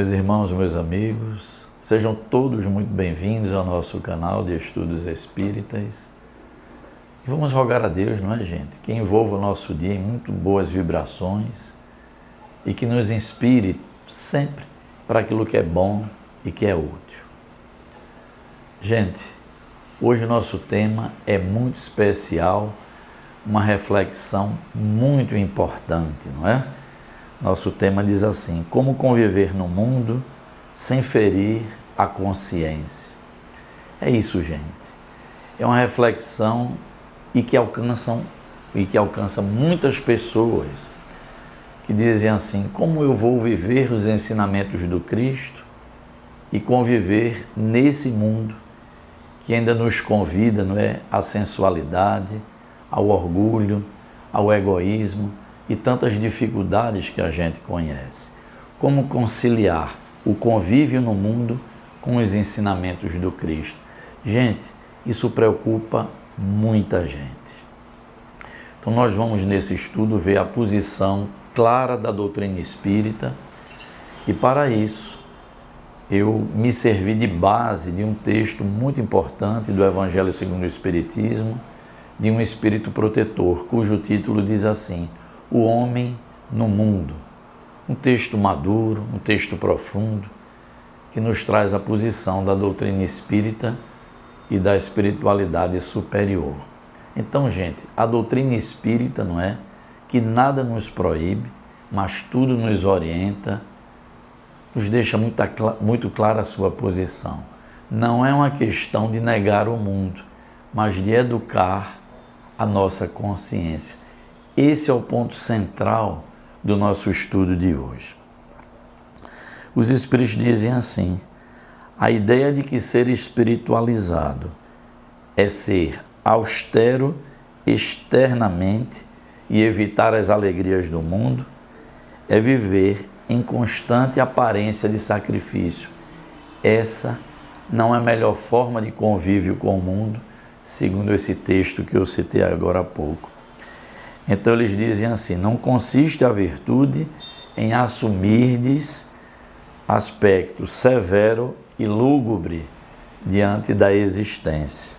Meus irmãos, meus amigos, sejam todos muito bem-vindos ao nosso canal de Estudos Espíritas. E vamos rogar a Deus, não é, gente? Que envolva o nosso dia em muito boas vibrações e que nos inspire sempre para aquilo que é bom e que é útil. Gente, hoje o nosso tema é muito especial, uma reflexão muito importante, não é? Nosso tema diz assim: como conviver no mundo sem ferir a consciência. É isso, gente. É uma reflexão e que alcança muitas pessoas que dizem assim: como eu vou viver os ensinamentos do Cristo e conviver nesse mundo que ainda nos convida, não é, à sensualidade, ao orgulho, ao egoísmo e tantas dificuldades que a gente conhece. Como conciliar o convívio no mundo com os ensinamentos do Cristo? Gente, isso preocupa muita gente. Então nós vamos nesse estudo ver a posição clara da doutrina espírita e para isso eu me servi de base de um texto muito importante do Evangelho segundo o Espiritismo, de um espírito protetor, cujo título diz assim: O Homem no Mundo. Um texto maduro, um texto profundo, que nos traz a posição da doutrina espírita e da espiritualidade superior. Então, gente, a doutrina espírita, não é, que nada nos proíbe, mas tudo nos orienta, nos deixa muito clara a sua posição. Não é uma questão de negar o mundo, mas de educar a nossa consciência. Esse é o ponto central do nosso estudo de hoje. Os Espíritos dizem assim: a ideia de que ser espiritualizado é ser austero externamente e evitar as alegrias do mundo, é viver em constante aparência de sacrifício. Essa não é a melhor forma de convívio com o mundo, segundo esse texto que eu citei agora há pouco. Então eles dizem assim: não consiste a virtude em assumirdes aspecto severo e lúgubre diante da existência.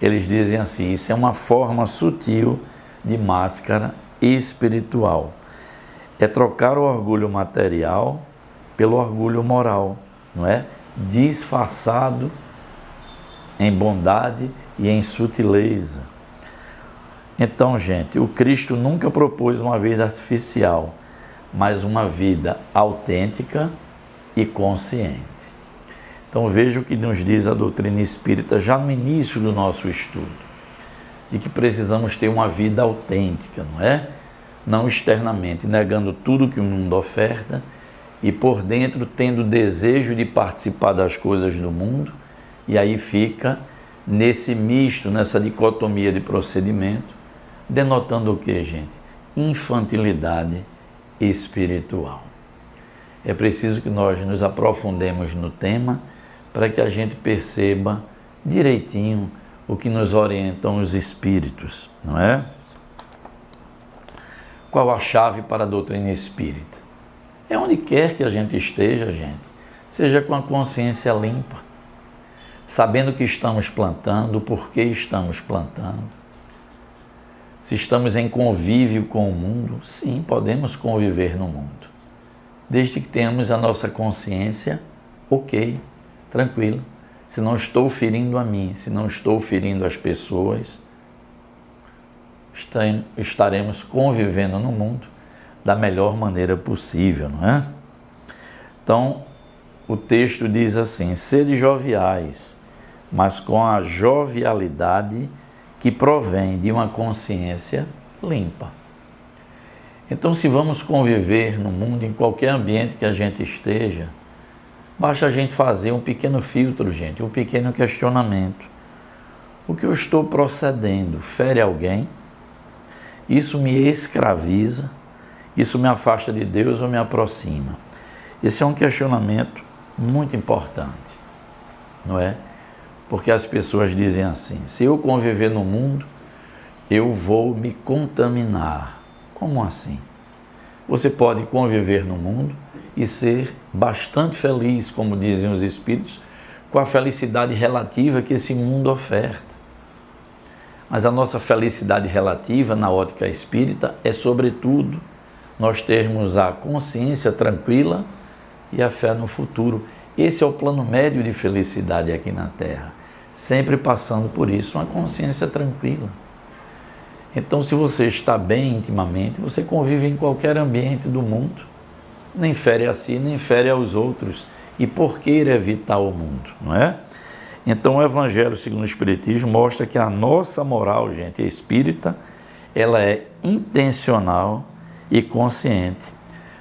Eles dizem assim: isso é uma forma sutil de máscara espiritual. É trocar o orgulho material pelo orgulho moral, não é? Disfarçado em bondade e em sutileza. Então, gente, o Cristo nunca propôs uma vida artificial, mas uma vida autêntica e consciente. Então, veja o que nos diz a doutrina espírita já no início do nosso estudo, de que precisamos ter uma vida autêntica, não é? Não externamente, negando tudo que o mundo oferta e por dentro tendo desejo de participar das coisas do mundo, e aí fica nesse misto, nessa dicotomia de procedimento, denotando o que, gente? Infantilidade espiritual. É preciso que nós nos aprofundemos no tema para que a gente perceba direitinho o que nos orientam os espíritos, não é? Qual a chave para a doutrina espírita? É onde quer que a gente esteja, gente, seja com a consciência limpa, sabendo que estamos plantando, o porquê estamos plantando. Se estamos em convívio com o mundo, sim, podemos conviver no mundo, desde que tenhamos a nossa consciência ok, tranquila. Se não estou ferindo a mim, se não estou ferindo as pessoas, estaremos convivendo no mundo da melhor maneira possível, não é? Então, o texto diz assim: sede joviais, mas com a jovialidade que provém de uma consciência limpa. Então, se vamos conviver no mundo, em qualquer ambiente que a gente esteja, basta a gente fazer um pequeno filtro, gente, um pequeno questionamento. O que eu estou procedendo fere alguém? Isso me escraviza? Isso me afasta de Deus ou me aproxima? Esse é um questionamento muito importante, não é? Porque as pessoas dizem assim: se eu conviver no mundo, eu vou me contaminar. Como assim? Você pode conviver no mundo e ser bastante feliz, como dizem os espíritos, com a felicidade relativa que esse mundo oferta. Mas a nossa felicidade relativa na ótica espírita é, sobretudo, nós termos a consciência tranquila e a fé no futuro. Esse é o plano médio de felicidade aqui na Terra, sempre passando por isso, uma consciência tranquila. Então, se você está bem intimamente, você convive em qualquer ambiente do mundo, nem fere a si, nem fere aos outros. E por que ir evitar o mundo, não é? Então, o Evangelho segundo o Espiritismo mostra que a nossa moral, gente, espírita, ela é intencional e consciente,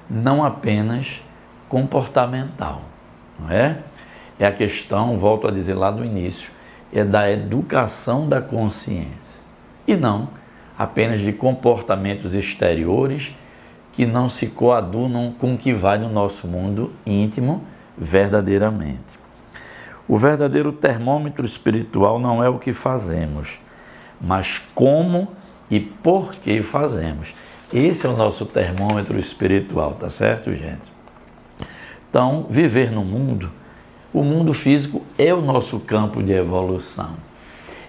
não apenas comportamental, não é? É a questão, volto a dizer lá do início, é da educação da consciência e não apenas de comportamentos exteriores que não se coadunam com o que vai no nosso mundo íntimo verdadeiramente. O verdadeiro termômetro espiritual não é o que fazemos, mas como e por que fazemos. Esse é o nosso termômetro espiritual, tá certo, gente? Então, viver no mundo, o mundo físico é o nosso campo de evolução.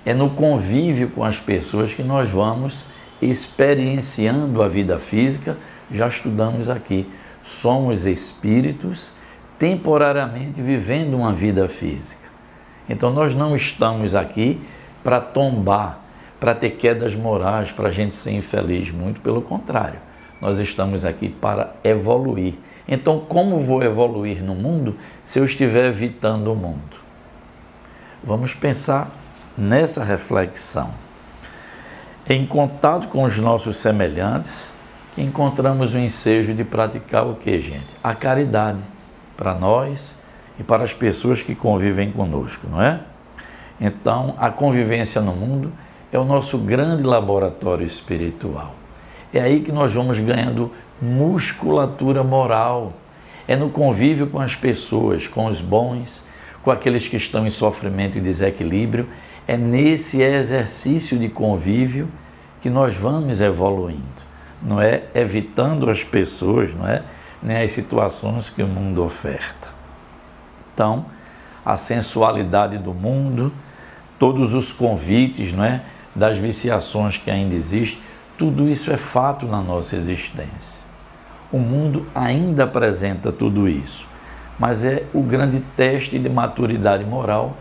É no convívio com as pessoas que nós vamos experienciando a vida física. Já estudamos aqui, somos espíritos temporariamente vivendo uma vida física. Então nós não estamos aqui para tombar, para ter quedas morais, para a gente ser infeliz, muito pelo contrário. Nós estamos aqui para evoluir. Então como vou evoluir no mundo se eu estiver evitando o mundo? Vamos pensar nessa reflexão. Em contato com os nossos semelhantes, que encontramos o ensejo de praticar o que, gente? A caridade para nós e para as pessoas que convivem conosco, não é? Então, a convivência no mundo é o nosso grande laboratório espiritual. É aí que nós vamos ganhando musculatura moral. É no convívio com as pessoas, com os bons, com aqueles que estão em sofrimento e desequilíbrio. É nesse exercício de convívio que nós vamos evoluindo. Não é evitando as pessoas, não é? Nem as situações que o mundo oferta. Então, a sensualidade do mundo, todos os convites, não é? Das viciações que ainda existem, tudo isso é fato na nossa existência. O mundo ainda apresenta tudo isso, mas é o grande teste de maturidade moral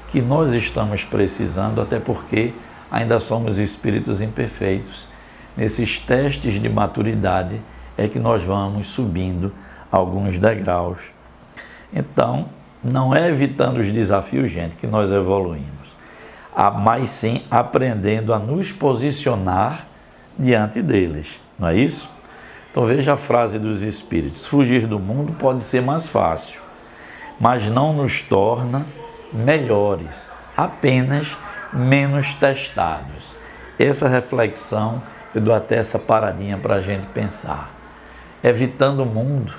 que nós estamos precisando, até porque ainda somos espíritos imperfeitos. Nesses testes de maturidade é que nós vamos subindo alguns degraus. Então, não é evitando os desafios, gente, que nós evoluímos, mas sim aprendendo a nos posicionar diante deles, não é isso? Então veja a frase dos espíritos: fugir do mundo pode ser mais fácil, mas não nos torna melhores, apenas menos testados. Essa reflexão, eu dou até essa paradinha para a gente pensar. Evitando o mundo,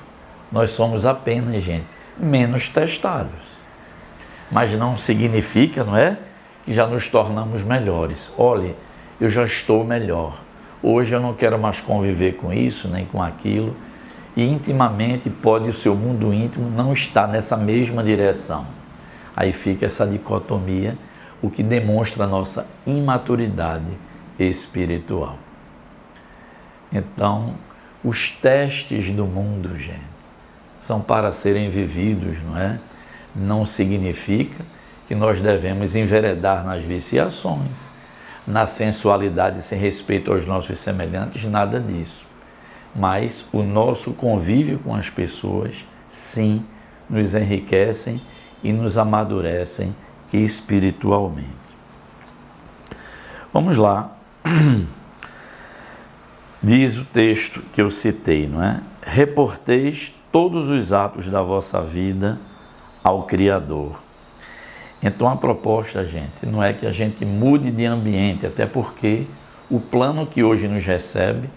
nós somos apenas, gente, menos testados. Mas não significa, não é, que já nos tornamos melhores. Olha, eu já estou melhor. Hoje eu não quero mais conviver com isso, nem com aquilo. E intimamente pode o seu mundo íntimo não estar nessa mesma direção. Aí fica essa dicotomia, o que demonstra a nossa imaturidade espiritual. Então, os testes do mundo, gente, são para serem vividos, não é? Não significa que nós devemos enveredar nas viciações, na sensualidade sem respeito aos nossos semelhantes, nada disso. Mas o nosso convívio com as pessoas, sim, nos enriquecem e nos amadurecem espiritualmente. Vamos lá. Diz o texto que eu citei, não é? Reporteis todos os atos da vossa vida ao Criador. Então a proposta, gente, não é que a gente mude de ambiente, até porque o plano que hoje nos recebe,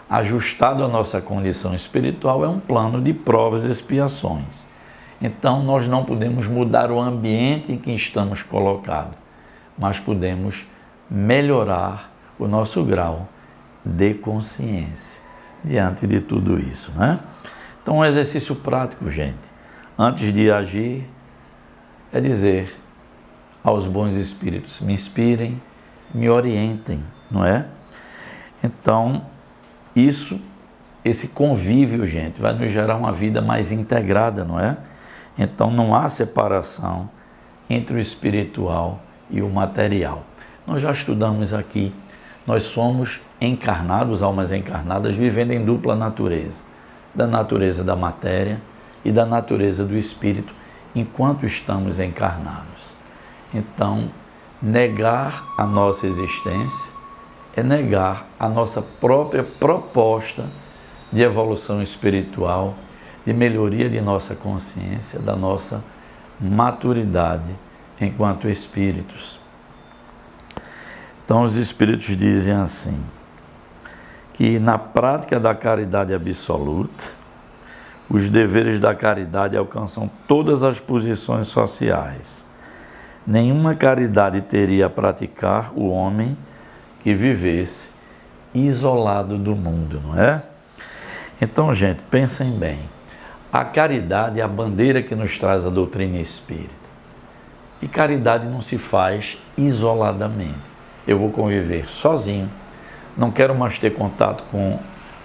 ajustado à nossa condição espiritual, é um plano de provas e expiações. Então nós não podemos mudar o ambiente em que estamos colocados, mas podemos melhorar o nosso grau de consciência diante de tudo isso, né? Então, um exercício prático, gente, antes de agir, é dizer aos bons espíritos, me inspirem, me orientem, não é? Então, esse convívio, gente, vai nos gerar uma vida mais integrada, não é? Então, não há separação entre o espiritual e o material. Nós já estudamos aqui, nós somos encarnados, almas encarnadas, vivendo em dupla natureza, da natureza da matéria e da natureza do espírito, enquanto estamos encarnados. Então, negar a nossa existência é negar a nossa própria proposta de evolução espiritual, de melhoria de nossa consciência, da nossa maturidade enquanto espíritos. Então, os espíritos dizem assim, que na prática da caridade absoluta, os deveres da caridade alcançam todas as posições sociais. Nenhuma caridade teria a praticar o homem que vivesse isolado do mundo, não é? Então, gente, pensem bem. A caridade é a bandeira que nos traz a doutrina espírita. E caridade não se faz isoladamente. Eu vou conviver sozinho, não quero mais ter contato com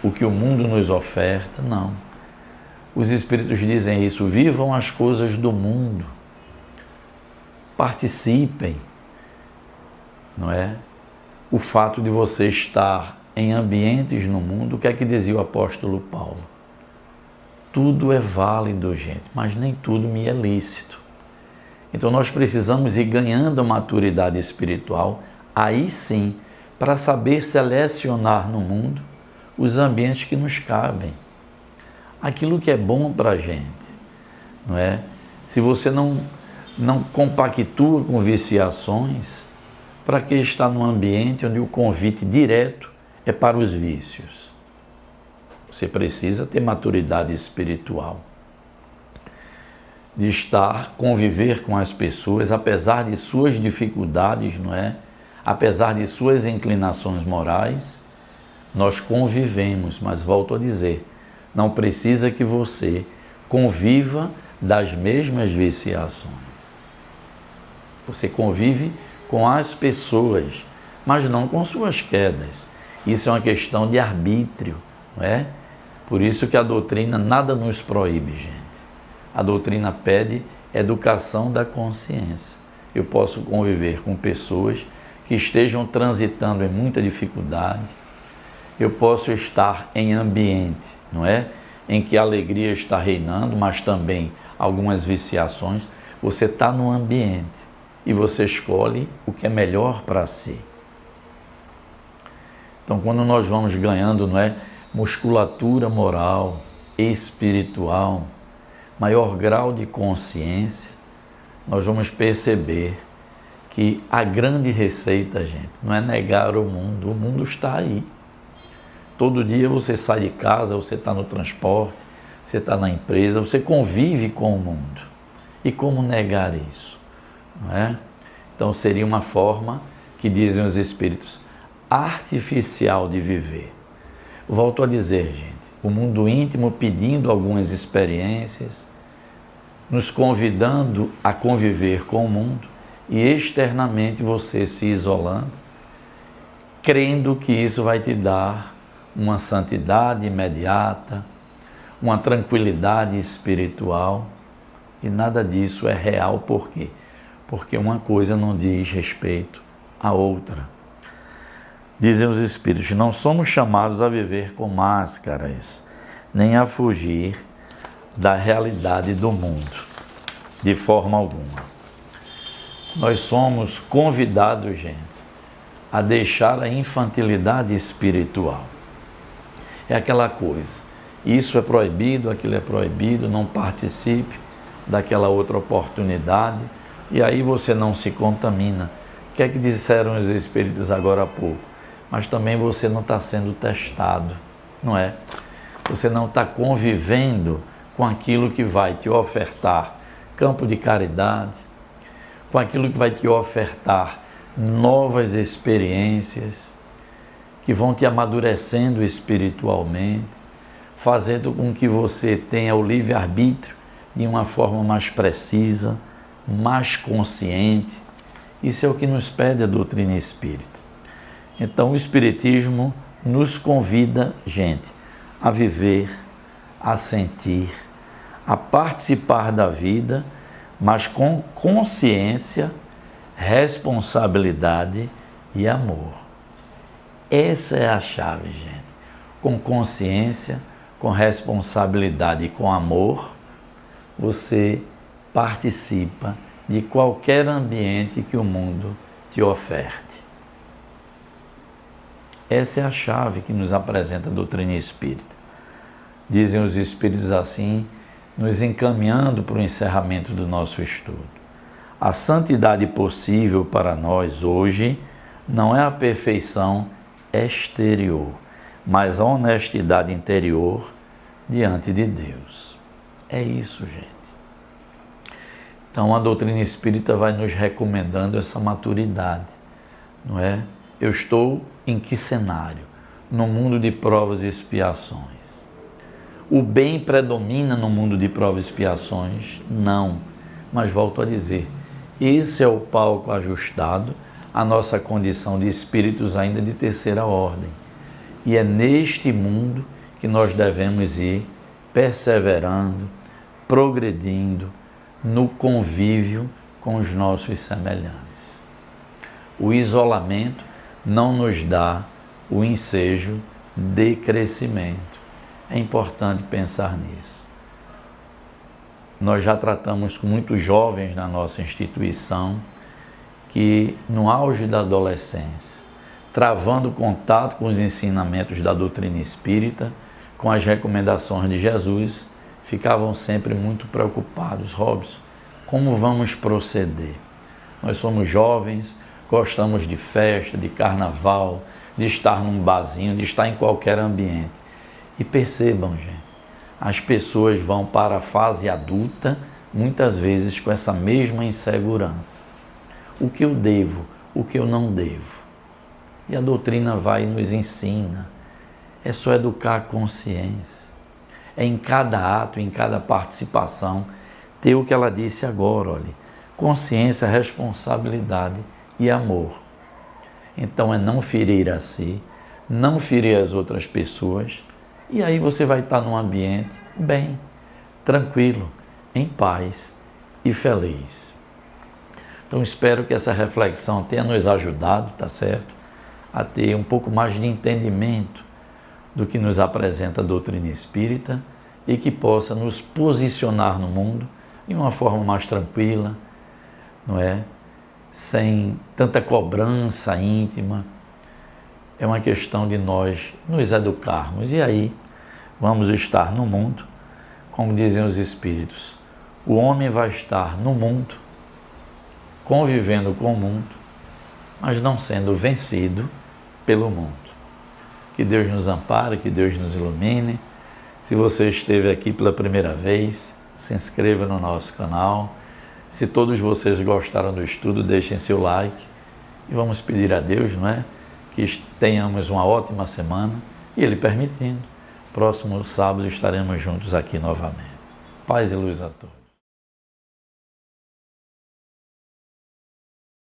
o que o mundo nos oferta, não. Os espíritos dizem isso, vivam as coisas do mundo, participem, não é? O fato de você estar em ambientes no mundo, o que é que dizia o apóstolo Paulo? Tudo é válido, gente, mas nem tudo me é lícito. Então nós precisamos ir ganhando a maturidade espiritual, aí sim, para saber selecionar no mundo os ambientes que nos cabem. Aquilo que é bom para a gente, não é? Se você não compactua com viciações, para que estar num ambiente onde o convite direto é para os vícios? Você precisa ter maturidade espiritual, de conviver com as pessoas, apesar de suas dificuldades, não é? Apesar de suas inclinações morais, nós convivemos, mas volto a dizer, não precisa que você conviva das mesmas viciações. Você convive com as pessoas, mas não com suas quedas. Isso é uma questão de arbítrio, não é? Por isso que a doutrina nada nos proíbe, gente. A doutrina pede educação da consciência. Eu posso conviver com pessoas que estejam transitando em muita dificuldade. Eu posso estar em ambiente, não é? Em que a alegria está reinando, mas também algumas viciações. Você está no ambiente e você escolhe o que é melhor para si. Então, quando nós vamos ganhando, não é, musculatura moral, espiritual, maior grau de consciência, nós vamos perceber que a grande receita, gente, não é negar o mundo está aí. Todo dia você sai de casa, você está no transporte, você está na empresa, você convive com o mundo. E como negar isso? Não é? Então seria uma forma, que dizem os espíritos, artificial de viver. Volto a dizer, gente, o mundo íntimo pedindo algumas experiências, nos convidando a conviver com o mundo, e externamente você se isolando, crendo que isso vai te dar uma santidade imediata, uma tranquilidade espiritual, e nada disso é real. Por quê? Porque uma coisa não diz respeito à outra. Dizem os espíritos, não somos chamados a viver com máscaras, nem a fugir da realidade do mundo, de forma alguma. Nós somos convidados, gente, a deixar a infantilidade espiritual. É aquela coisa, isso é proibido, aquilo é proibido, não participe daquela outra oportunidade, e aí você não se contamina. O que é que disseram os espíritos agora há pouco? Mas também você não está sendo testado, não é? Você não está convivendo com aquilo que vai te ofertar campo de caridade, com aquilo que vai te ofertar novas experiências, que vão te amadurecendo espiritualmente, fazendo com que você tenha o livre-arbítrio de uma forma mais precisa, mais consciente. Isso é o que nos pede a doutrina espírita. Então, o Espiritismo nos convida, gente, a viver, a sentir, a participar da vida, mas com consciência, responsabilidade e amor. Essa é a chave, gente. Com consciência, com responsabilidade e com amor, você participa de qualquer ambiente que o mundo te oferte. Essa é a chave que nos apresenta a doutrina espírita. Dizem os espíritos assim, nos encaminhando para o encerramento do nosso estudo. A santidade possível para nós hoje não é a perfeição exterior, mas a honestidade interior diante de Deus. É isso, gente. Então a doutrina espírita vai nos recomendando essa maturidade, não é? Eu estou em que cenário? No mundo de provas e expiações. O bem predomina no mundo de provas e expiações? Não. Mas volto a dizer, esse é o palco ajustado à nossa condição de espíritos ainda de terceira ordem. E é neste mundo que nós devemos ir perseverando, progredindo no convívio com os nossos semelhantes. O isolamento não nos dá o ensejo de crescimento. É importante pensar nisso. Nós já tratamos com muitos jovens na nossa instituição que, no auge da adolescência, travando contato com os ensinamentos da doutrina espírita, com as recomendações de Jesus, ficavam sempre muito preocupados. Robson, como vamos proceder? Nós somos jovens, gostamos de festa, de carnaval, de estar num barzinho, de estar em qualquer ambiente. E percebam, gente, as pessoas vão para a fase adulta, muitas vezes com essa mesma insegurança. O que eu devo, o que eu não devo? E a doutrina vai e nos ensina. É só educar a consciência. É em cada ato, em cada participação, ter o que ela disse agora, olha, consciência, responsabilidade e amor. Então é não ferir a si, não ferir as outras pessoas, e aí você vai estar num ambiente bem, tranquilo, em paz e feliz. Então espero que essa reflexão tenha nos ajudado, tá certo? A ter um pouco mais de entendimento do que nos apresenta a doutrina espírita e que possa nos posicionar no mundo de uma forma mais tranquila, não é? Sem tanta cobrança íntima. É uma questão de nós nos educarmos. E aí vamos estar no mundo, como dizem os espíritos. O homem vai estar no mundo, convivendo com o mundo, mas não sendo vencido pelo mundo. Que Deus nos ampare, que Deus nos ilumine. Se você esteve aqui pela primeira vez, se inscreva no nosso canal. Se todos vocês gostaram do estudo, deixem seu like. E vamos pedir a Deus, não é? Que tenhamos uma ótima semana. E Ele permitindo, próximo sábado estaremos juntos aqui novamente. Paz e luz a todos.